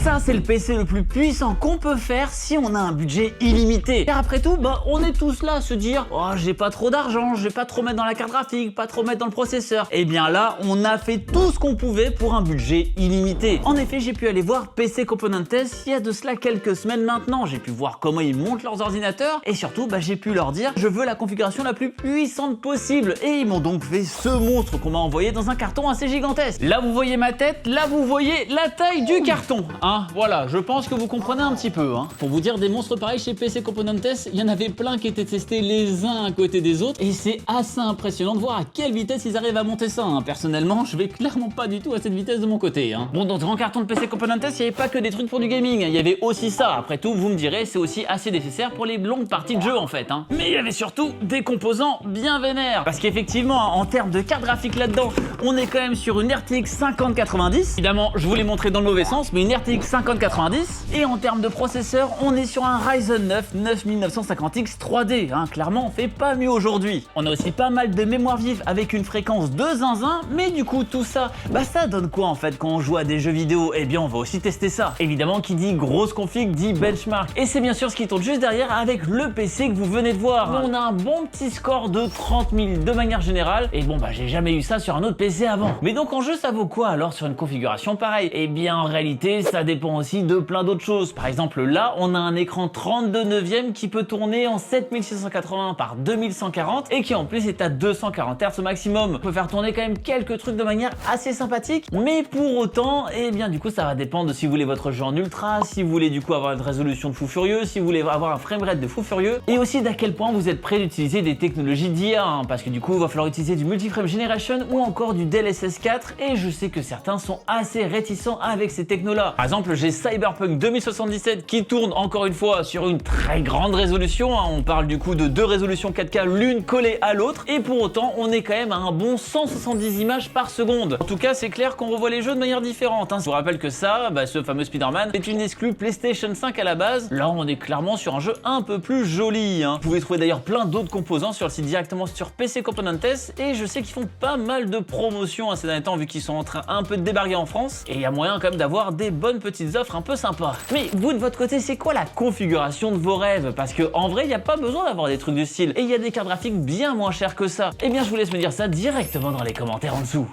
Ça, c'est le PC le plus puissant qu'on peut faire si on a un budget illimité. Car après tout, on est tous là à se dire « Oh, j'ai pas trop d'argent, je vais pas trop mettre dans la carte graphique, pas trop mettre dans le processeur. » Et bien là, on a fait tout ce qu'on pouvait pour un budget illimité. En effet, j'ai pu aller voir PC Component Test il y a de cela quelques semaines maintenant. J'ai pu voir comment ils montent leurs ordinateurs et surtout, j'ai pu leur dire « Je veux la configuration la plus puissante possible. » Et ils m'ont donc fait ce monstre qu'on m'a envoyé dans un carton assez gigantesque. Là, vous voyez ma tête, là, vous voyez la taille du carton. Voilà, je pense que vous comprenez un petit peu. Pour vous dire, des monstres pareils chez PC Component Test, il y en avait plein qui étaient testés les uns à côté des autres et c'est assez impressionnant de voir à quelle vitesse ils arrivent à monter ça. Personnellement, je vais clairement pas du tout à cette vitesse de mon côté. Bon, dans ce grand carton de PC Component Test, il n'y avait pas que des trucs pour du gaming, il y avait aussi ça. Après tout, vous me direz, c'est aussi assez nécessaire pour les longues parties de jeu en fait. Mais il y avait surtout des composants bien vénères. Parce qu'effectivement, en termes de carte graphique là-dedans, on est quand même sur une RTX 5090. Évidemment, je vous l'ai montré dans le mauvais sens, mais une RTX 5090. Et en termes de processeur, on est sur un Ryzen 9 9950X 3D. Clairement, on fait pas mieux aujourd'hui. On a aussi pas mal de mémoire vive avec une fréquence de zinzin, mais du coup, tout ça, ça donne quoi en fait quand on joue à des jeux vidéo? Eh bien, on va aussi tester ça. Évidemment, qui dit grosse config dit benchmark. Et c'est bien sûr ce qui tourne juste derrière avec le PC que vous venez de voir. On a un bon petit score de 30 000 de manière générale. Et bon, j'ai jamais eu ça sur un autre PC avant. Mais donc en jeu, ça vaut quoi alors sur une configuration pareille? Eh bien, en réalité, ça dépend aussi de plein d'autres choses. Par exemple, là, on a un écran 32 neuvième qui peut tourner en 7680 par 2140 et qui en plus est à 240 Hz au maximum. On peut faire tourner quand même quelques trucs de manière assez sympathique, mais pour autant, eh bien du coup, ça va dépendre de si vous voulez votre jeu en ultra, si vous voulez du coup avoir une résolution de fou furieux, si vous voulez avoir un framerate de fou furieux, et aussi d'à quel point vous êtes prêt d'utiliser des technologies d'IA, parce que du coup, il va falloir utiliser du multiframe generation ou encore du DLSS 4, et je sais que certains sont assez réticents avec ces technos-là. Par exemple, j'ai Cyberpunk 2077 qui tourne encore une fois sur une très grande résolution. On parle du coup de deux résolutions 4K l'une collée à l'autre, et pour autant, on est quand même à un bon 170 images par seconde. En tout cas, c'est clair qu'on revoit les jeux de manière différente. Je vous rappelle que ça, ce fameux Spider-Man, est une exclue PlayStation 5 à la base. Là, on est clairement sur un jeu un peu plus joli. Vous pouvez trouver d'ailleurs plein d'autres composants sur le site directement sur PC Component Test, et je sais qu'ils font pas mal de promotions ces derniers temps vu qu'ils sont en train un peu de débarquer en France, et il y a moyen quand même d'avoir des bonnes petites offres un peu sympas. Mais vous de votre côté, c'est quoi la configuration de vos rêves? Parce que en vrai, il n'y a pas besoin d'avoir des trucs du style, et il y a des cartes graphiques bien moins chères que ça. Eh bien, je vous laisse me dire ça directement dans les commentaires en dessous.